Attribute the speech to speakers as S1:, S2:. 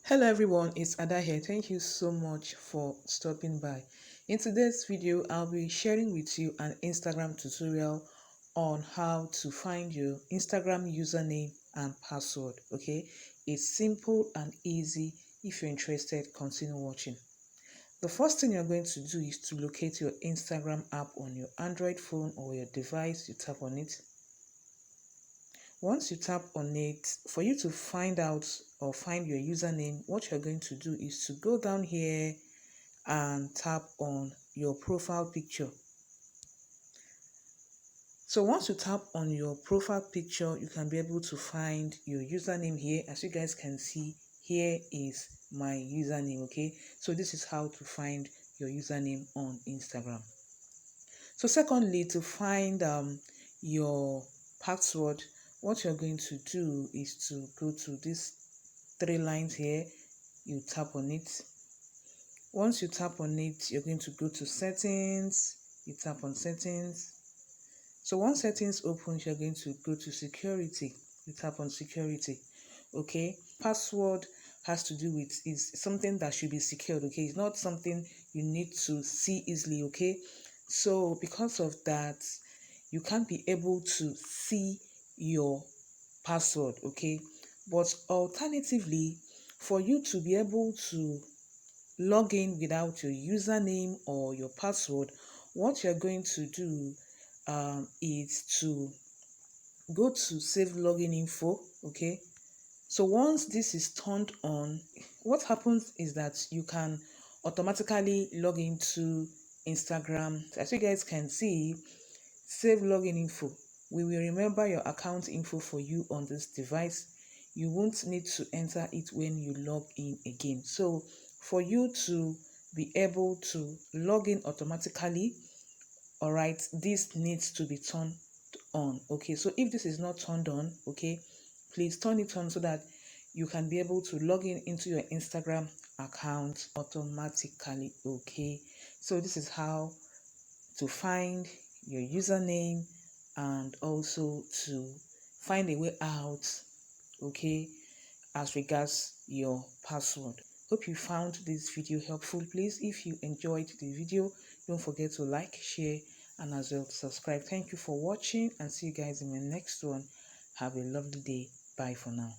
S1: Hello everyone, it's Ada here. Thank you so much for stopping by. In today's video, I'll be sharing with you an Instagram tutorial on how to find your Instagram username and password. Okay, it's simple and easy. If you're interested, continue watching. The first thing you're going to do is to locate your Instagram app on your Android phone or your device. You tap on it. Once you tap on it, for you to find out or find your username, what you're going to do is to go down here and tap on your profile picture. So once you tap on your profile picture, you can be able to find your username here. As you guys can see, here is my username. Okay, so this is how to find your username on Instagram. So secondly, to find your password, what you're going to do is to go to these three lines here. You tap on it. Once you tap on it, you're going to go to settings. You tap on settings. So once settings opens, you're going to go to security. You tap on security. Okay, password has to do with is something that should be secured. Okay, it's not something you need to see easily. Okay, so because of that, you can't be able to see your password. Okay, but alternatively, for you to be able to log in without your username or your password, what you're going to do is to go to save login info. Okay, so once this is turned on, what happens is that you can automatically log into Instagram. As you guys can see, save login info. We will remember your account info for you on this device. You won't need to enter it when you log in again. So for you to be able to log in automatically, all right, this needs to be turned on. Okay, so if this is not turned on, okay, please turn it on so that you can be able to log in into your Instagram account automatically. Okay, so this is how to find your username and also to find a way out, okay, as regards your password. Hope you found this video helpful. Please, if you enjoyed the video, don't forget to like, share, and as well subscribe. Thank you for watching and see you guys in my next one. Have a lovely day. Bye for now.